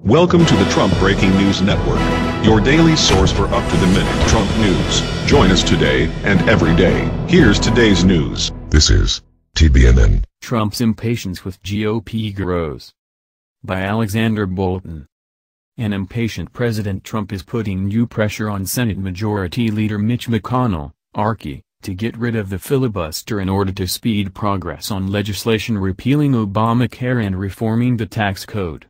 Welcome to the Trump Breaking News Network, your daily source for up-to-the-minute Trump news. Join us today and every day. Here's today's news. This is TBNN. Trump's impatience with GOP grows. By Alexander Bolton. An impatient President Trump is putting new pressure on Senate Majority Leader Mitch McConnell, RK, to get rid of the filibuster in order to speed progress on legislation repealing Obamacare and reforming the tax code.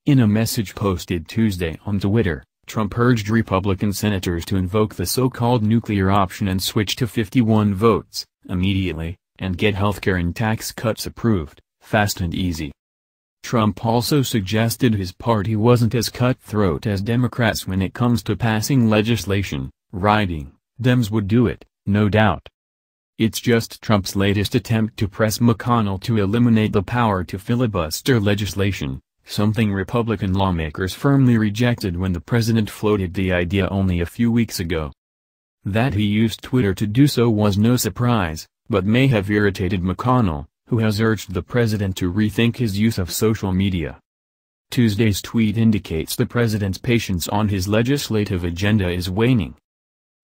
In a message posted Tuesday on Twitter, Trump urged Republican senators to invoke the so-called nuclear option and switch to 51 votes, immediately, and get healthcare and tax cuts approved, fast and easy. Trump also suggested his party wasn't as cutthroat as Democrats when it comes to passing legislation, writing, "Dems would do it, no doubt." It's just Trump's latest attempt to press McConnell to eliminate the power to filibuster legislation, something Republican lawmakers firmly rejected when the president floated the idea only a few weeks ago. That he used Twitter to do so was no surprise, but may have irritated McConnell, who has urged the president to rethink his use of social media. Tuesday's tweet indicates the president's patience on his legislative agenda is waning.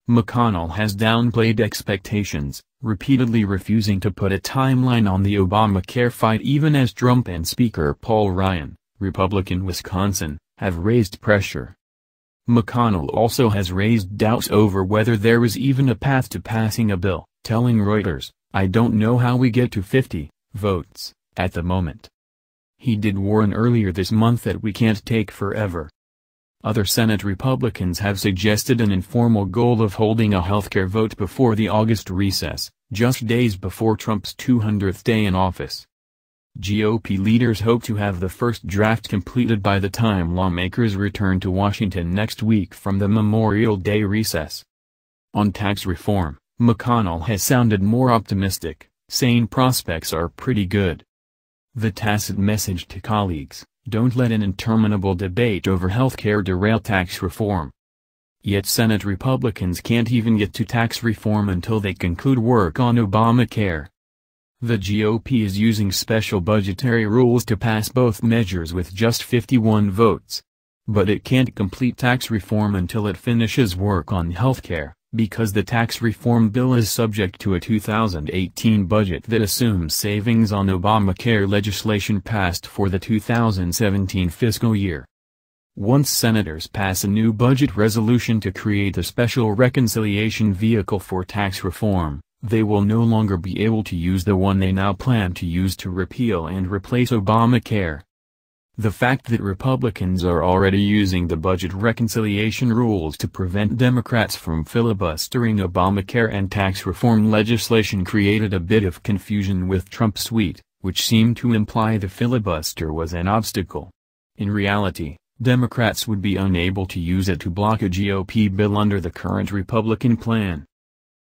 McConnell has downplayed expectations, repeatedly refusing to put a timeline on the Obamacare fight even as Trump and Speaker Paul Ryan, Republican Wisconsin, have raised pressure. McConnell also has raised doubts over whether there is even a path to passing a bill, telling Reuters, "I don't know how we get to 50 votes at the moment." He did warn earlier this month that we can't take forever. Other Senate Republicans have suggested an informal goal of holding a healthcare vote before the August recess, just days before Trump's 200th day in office. GOP leaders hope to have the first draft completed by the time lawmakers return to Washington next week from the Memorial Day recess. On tax reform, McConnell has sounded more optimistic, saying prospects are pretty good. The tacit message to colleagues: don't let an interminable debate over healthcare derail tax reform. Yet Senate Republicans can't even get to tax reform until they conclude work on Obamacare. The GOP is using special budgetary rules to pass both measures with just 51 votes. But it can't complete tax reform until it finishes work on healthcare, because the tax reform bill is subject to a 2018 budget that assumes savings on Obamacare legislation passed for the 2017 fiscal year. Once senators pass a new budget resolution to create a special reconciliation vehicle for tax reform, they will no longer be able to use the one they now plan to use to repeal and replace Obamacare. The fact that Republicans are already using the budget reconciliation rules to prevent Democrats from filibustering Obamacare and tax reform legislation created a bit of confusion with Trump's tweet, which seemed to imply the filibuster was an obstacle. In reality, Democrats would be unable to use it to block a GOP bill under the current Republican plan.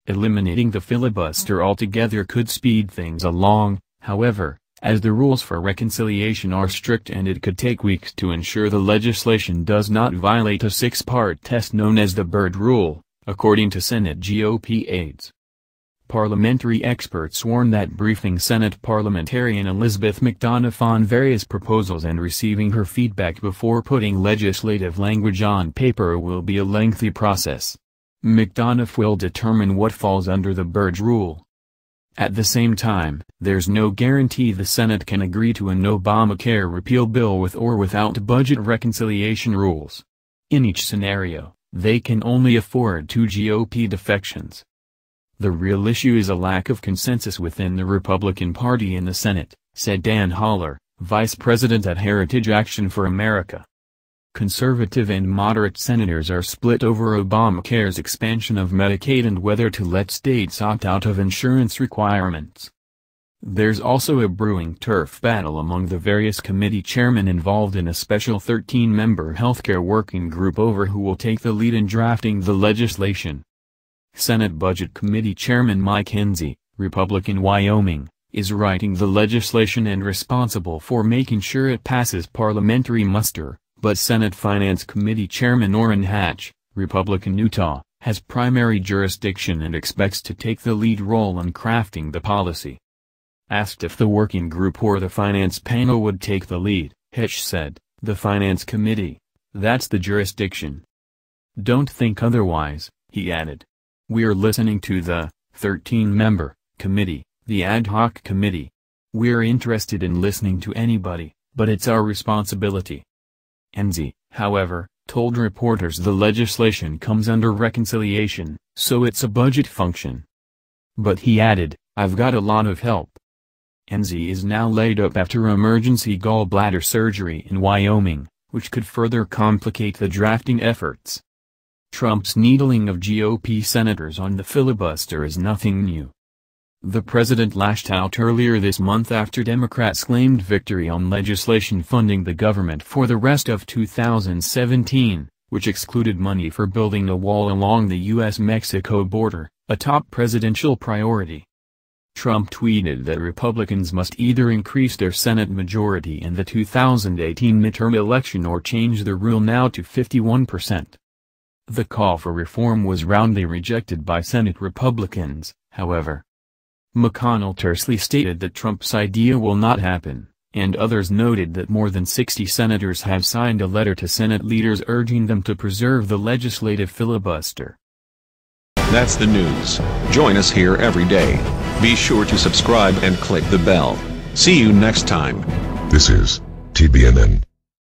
Eliminating the filibuster altogether could speed things along, however, as the rules for reconciliation are strict and it could take weeks to ensure the legislation does not violate a six-part test known as the Byrd Rule, according to Senate GOP aides. Parliamentary experts warn that briefing Senate parliamentarian Elizabeth McDonough on various proposals and receiving her feedback before putting legislative language on paper will be a lengthy process. McDonough will determine what falls under the Byrd Rule. At the same time, there's no guarantee the Senate can agree to an Obamacare repeal bill with or without budget reconciliation rules. In each scenario, they can only afford 2 GOP defections. The real issue is a lack of consensus within the Republican Party in the Senate, said Dan Holler, vice president at Heritage Action for America. Conservative and moderate senators are split over Obamacare's expansion of Medicaid and whether to let states opt out of insurance requirements. There's also a brewing turf battle among the various committee chairmen involved in a special 13-member healthcare working group over who will take the lead in drafting the legislation. Senate Budget Committee Chairman Mike Enzi, Republican Wyoming, is writing the legislation and responsible for making sure it passes parliamentary muster. But Senate Finance Committee Chairman Orrin Hatch, Republican Utah, has primary jurisdiction and expects to take the lead role in crafting the policy. Asked if the working group or the finance panel would take the lead, Hatch said, The Finance Committee, that's the jurisdiction. Don't think otherwise, he added. We're listening to the 13-member committee, the ad hoc committee. We're interested in listening to anybody, but it's our responsibility. Enzi, however, told reporters the legislation comes under reconciliation, so it's a budget function. But he added, I've got a lot of help. Enzi is now laid up after emergency gallbladder surgery in Wyoming, which could further complicate the drafting efforts. Trump's needling of GOP senators on the filibuster is nothing new. The president lashed out earlier this month after Democrats claimed victory on legislation funding the government for the rest of 2017, which excluded money for building a wall along the U.S.-Mexico border, a top presidential priority. Trump tweeted that Republicans must either increase their Senate majority in the 2018 midterm election or change the rule now to 51%. The call for reform was roundly rejected by Senate Republicans, however. McConnell tersely stated that Trump's idea will not happen, and others noted that more than 60 senators have signed a letter to Senate leaders urging them to preserve the legislative filibuster. That's the news. Join us here every day. Be sure to subscribe and click the bell. See you next time. This is TBNN.